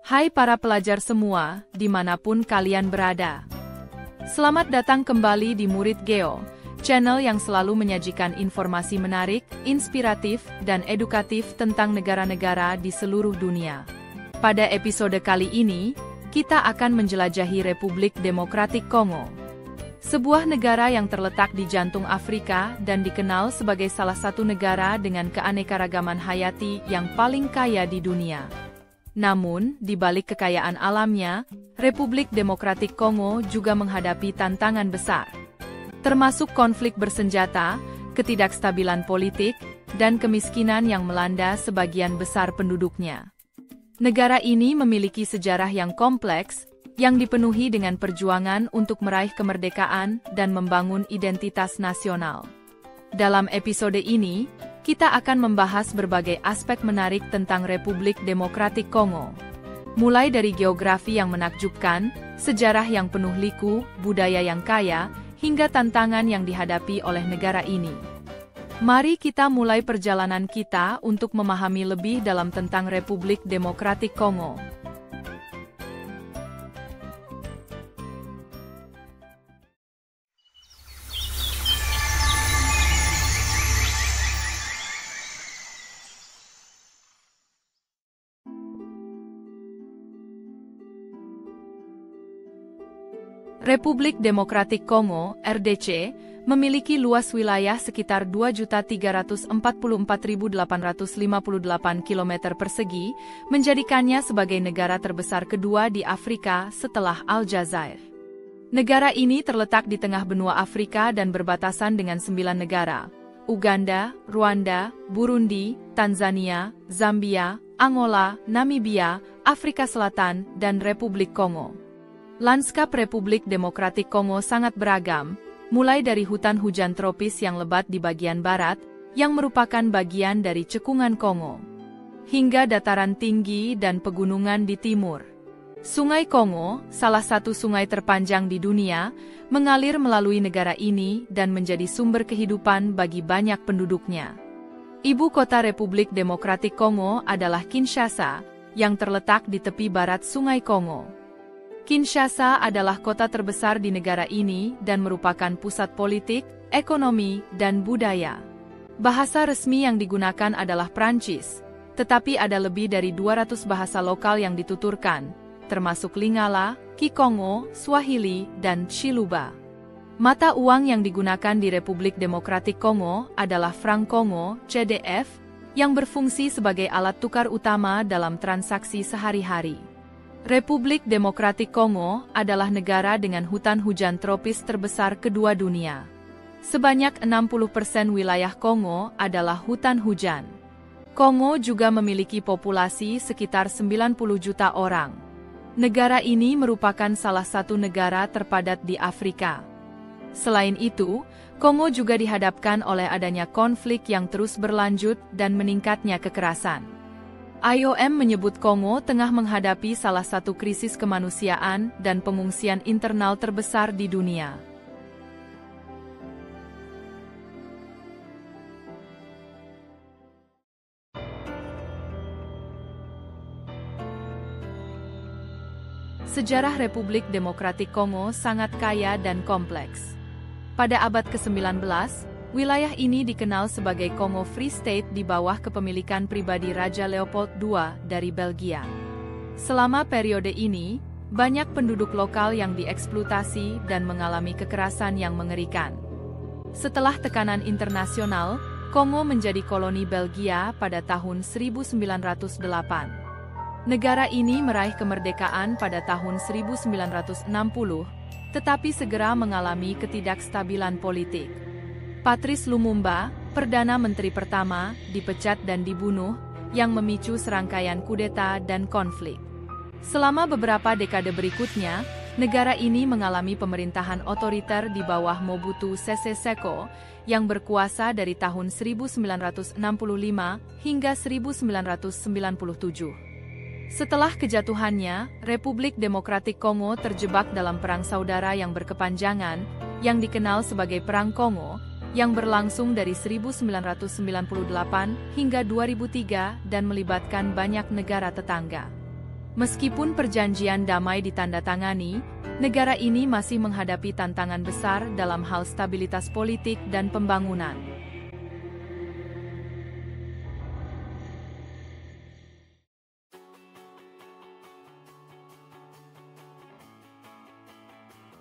Hai para pelajar semua, dimanapun kalian berada. Selamat datang kembali di Murid Geo, channel yang selalu menyajikan informasi menarik, inspiratif, dan edukatif tentang negara-negara di seluruh dunia. Pada episode kali ini, kita akan menjelajahi Republik Demokratik Kongo. Sebuah negara yang terletak di jantung Afrika dan dikenal sebagai salah satu negara dengan keanekaragaman hayati yang paling kaya di dunia. Namun, di balik kekayaan alamnya, Republik Demokratik Kongo juga menghadapi tantangan besar, termasuk konflik bersenjata, ketidakstabilan politik, dan kemiskinan yang melanda sebagian besar penduduknya. Negara ini memiliki sejarah yang kompleks, yang dipenuhi dengan perjuangan untuk meraih kemerdekaan dan membangun identitas nasional. Dalam episode ini, kita akan membahas berbagai aspek menarik tentang Republik Demokratik Kongo. Mulai dari geografi yang menakjubkan, sejarah yang penuh liku, budaya yang kaya, hingga tantangan yang dihadapi oleh negara ini. Mari kita mulai perjalanan kita untuk memahami lebih dalam tentang Republik Demokratik Kongo. Republik Demokratik Kongo, RDC, memiliki luas wilayah sekitar 2.344.858 km persegi, menjadikannya sebagai negara terbesar kedua di Afrika setelah Aljazair. Negara ini terletak di tengah benua Afrika dan berbatasan dengan 9 negara: Uganda, Rwanda, Burundi, Tanzania, Zambia, Angola, Namibia, Afrika Selatan, dan Republik Kongo. Lanskap Republik Demokratik Kongo sangat beragam, mulai dari hutan hujan tropis yang lebat di bagian barat, yang merupakan bagian dari cekungan Kongo, hingga dataran tinggi dan pegunungan di timur. Sungai Kongo, salah satu sungai terpanjang di dunia, mengalir melalui negara ini dan menjadi sumber kehidupan bagi banyak penduduknya. Ibu kota Republik Demokratik Kongo adalah Kinshasa, yang terletak di tepi barat Sungai Kongo. Kinshasa adalah kota terbesar di negara ini dan merupakan pusat politik, ekonomi, dan budaya. Bahasa resmi yang digunakan adalah Prancis, tetapi ada lebih dari 200 bahasa lokal yang dituturkan, termasuk Lingala, Kikongo, Swahili, dan Chiluba. Mata uang yang digunakan di Republik Demokratik Kongo adalah Franc Kongo, CDF, yang berfungsi sebagai alat tukar utama dalam transaksi sehari-hari. Republik Demokratik Kongo adalah negara dengan hutan hujan tropis terbesar kedua dunia. Sebanyak 60% wilayah Kongo adalah hutan hujan. Kongo juga memiliki populasi sekitar 90 juta orang. Negara ini merupakan salah satu negara terpadat di Afrika. Selain itu, Kongo juga dihadapkan oleh adanya konflik yang terus berlanjut dan meningkatnya kekerasan. IOM menyebut Kongo tengah menghadapi salah satu krisis kemanusiaan dan pengungsian internal terbesar di dunia. Sejarah Republik Demokratik Kongo sangat kaya dan kompleks. Pada abad ke-19, wilayah ini dikenal sebagai Kongo Free State di bawah kepemilikan pribadi Raja Leopold II dari Belgia. Selama periode ini, banyak penduduk lokal yang dieksploitasi dan mengalami kekerasan yang mengerikan. Setelah tekanan internasional, Kongo menjadi koloni Belgia pada tahun 1908. Negara ini meraih kemerdekaan pada tahun 1960, tetapi segera mengalami ketidakstabilan politik. Patrice Lumumba, Perdana Menteri pertama, dipecat dan dibunuh, yang memicu serangkaian kudeta dan konflik. Selama beberapa dekade berikutnya, negara ini mengalami pemerintahan otoriter di bawah Mobutu Sese Seko, yang berkuasa dari tahun 1965 hingga 1997. Setelah kejatuhannya, Republik Demokratik Kongo terjebak dalam perang saudara yang berkepanjangan, yang dikenal sebagai Perang Kongo, yang berlangsung dari 1998 hingga 2003 dan melibatkan banyak negara tetangga. Meskipun perjanjian damai ditandatangani, negara ini masih menghadapi tantangan besar dalam hal stabilitas politik dan pembangunan.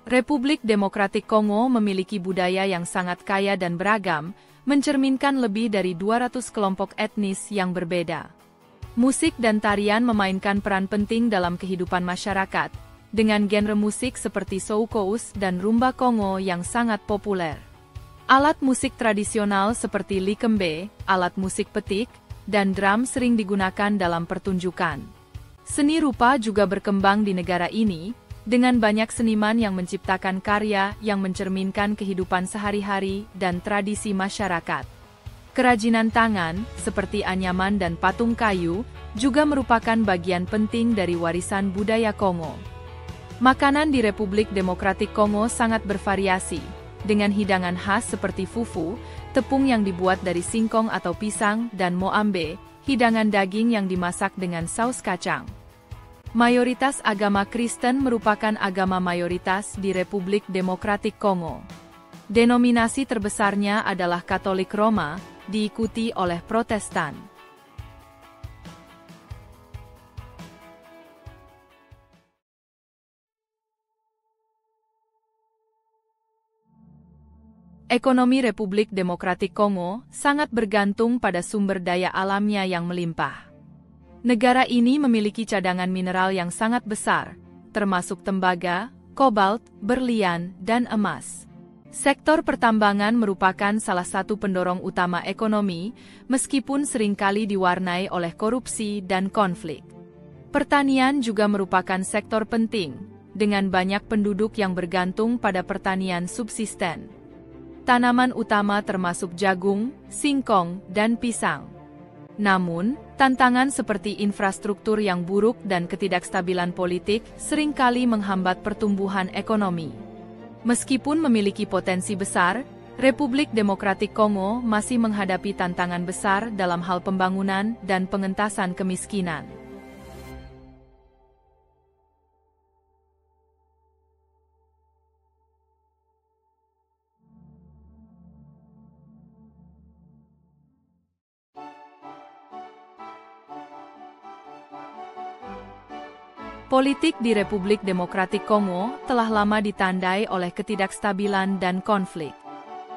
Republik Demokratik Kongo memiliki budaya yang sangat kaya dan beragam, mencerminkan lebih dari 200 kelompok etnis yang berbeda. Musik dan tarian memainkan peran penting dalam kehidupan masyarakat, dengan genre musik seperti soukous dan rumba Kongo yang sangat populer. Alat musik tradisional seperti likembe, alat musik petik, dan drum sering digunakan dalam pertunjukan. Seni rupa juga berkembang di negara ini, dengan banyak seniman yang menciptakan karya yang mencerminkan kehidupan sehari-hari dan tradisi masyarakat. Kerajinan tangan, seperti anyaman dan patung kayu, juga merupakan bagian penting dari warisan budaya Kongo. Makanan di Republik Demokratik Kongo sangat bervariasi, dengan hidangan khas seperti fufu, tepung yang dibuat dari singkong atau pisang, dan moambe, hidangan daging yang dimasak dengan saus kacang. Mayoritas agama Kristen merupakan agama mayoritas di Republik Demokratik Kongo. Denominasi terbesarnya adalah Katolik Roma, diikuti oleh Protestan. Ekonomi Republik Demokratik Kongo sangat bergantung pada sumber daya alamnya yang melimpah. Negara ini memiliki cadangan mineral yang sangat besar, termasuk tembaga, kobalt, berlian, dan emas. Sektor pertambangan merupakan salah satu pendorong utama ekonomi, meskipun seringkali diwarnai oleh korupsi dan konflik. Pertanian juga merupakan sektor penting, dengan banyak penduduk yang bergantung pada pertanian subsisten. Tanaman utama termasuk jagung, singkong, dan pisang. Namun, tantangan seperti infrastruktur yang buruk dan ketidakstabilan politik seringkali menghambat pertumbuhan ekonomi. Meskipun memiliki potensi besar, Republik Demokratik Kongo masih menghadapi tantangan besar dalam hal pembangunan dan pengentasan kemiskinan. Politik di Republik Demokratik Kongo telah lama ditandai oleh ketidakstabilan dan konflik.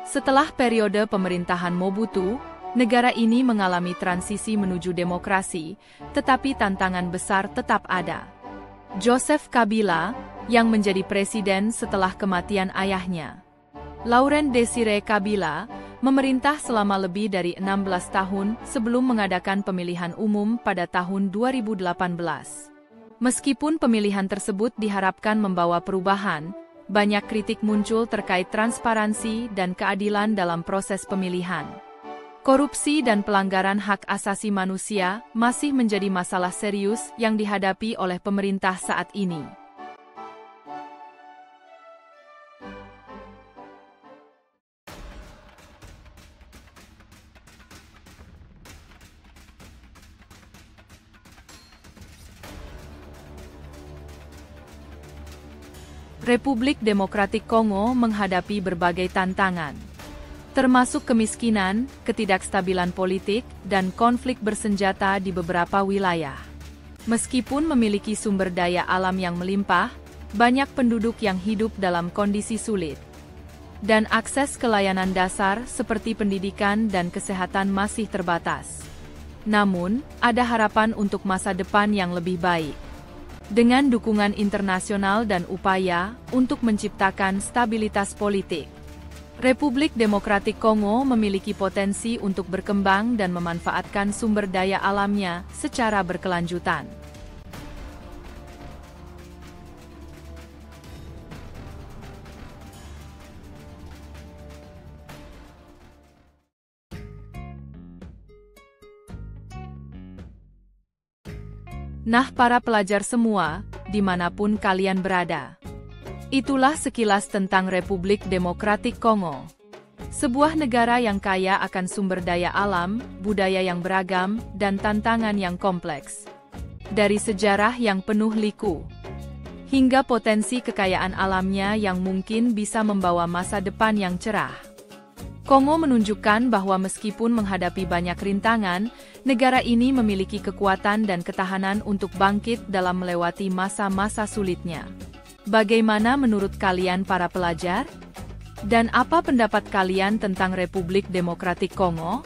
Setelah periode pemerintahan Mobutu, negara ini mengalami transisi menuju demokrasi, tetapi tantangan besar tetap ada. Joseph Kabila, yang menjadi presiden setelah kematian ayahnya, Laurent Désiré Kabila, memerintah selama lebih dari 16 tahun sebelum mengadakan pemilihan umum pada tahun 2018. Meskipun pemilihan tersebut diharapkan membawa perubahan, banyak kritik muncul terkait transparansi dan keadilan dalam proses pemilihan. Korupsi dan pelanggaran hak asasi manusia masih menjadi masalah serius yang dihadapi oleh pemerintah saat ini. Republik Demokratik Kongo menghadapi berbagai tantangan, termasuk kemiskinan, ketidakstabilan politik, dan konflik bersenjata di beberapa wilayah. Meskipun memiliki sumber daya alam yang melimpah, banyak penduduk yang hidup dalam kondisi sulit. Dan akses ke layanan dasar seperti pendidikan dan kesehatan masih terbatas. Namun, ada harapan untuk masa depan yang lebih baik. Dengan dukungan internasional dan upaya untuk menciptakan stabilitas politik, Republik Demokratik Kongo memiliki potensi untuk berkembang dan memanfaatkan sumber daya alamnya secara berkelanjutan. Nah, para pelajar semua, dimanapun kalian berada. Itulah sekilas tentang Republik Demokratik Kongo. Sebuah negara yang kaya akan sumber daya alam, budaya yang beragam, dan tantangan yang kompleks. Dari sejarah yang penuh liku, hingga potensi kekayaan alamnya yang mungkin bisa membawa masa depan yang cerah. Kongo menunjukkan bahwa meskipun menghadapi banyak rintangan, negara ini memiliki kekuatan dan ketahanan untuk bangkit dalam melewati masa-masa sulitnya. Bagaimana menurut kalian para pelajar? Dan apa pendapat kalian tentang Republik Demokratik Kongo?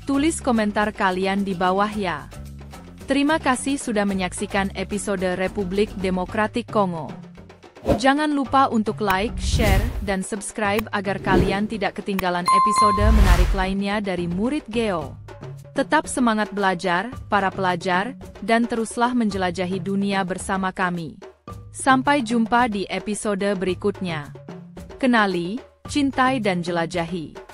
Tulis komentar kalian di bawah ya. Terima kasih sudah menyaksikan episode Republik Demokratik Kongo. Jangan lupa untuk like, share, dan subscribe agar kalian tidak ketinggalan episode menarik lainnya dari Murid Geo. Tetap semangat belajar, para pelajar, dan teruslah menjelajahi dunia bersama kami. Sampai jumpa di episode berikutnya. Kenali, cintai dan jelajahi.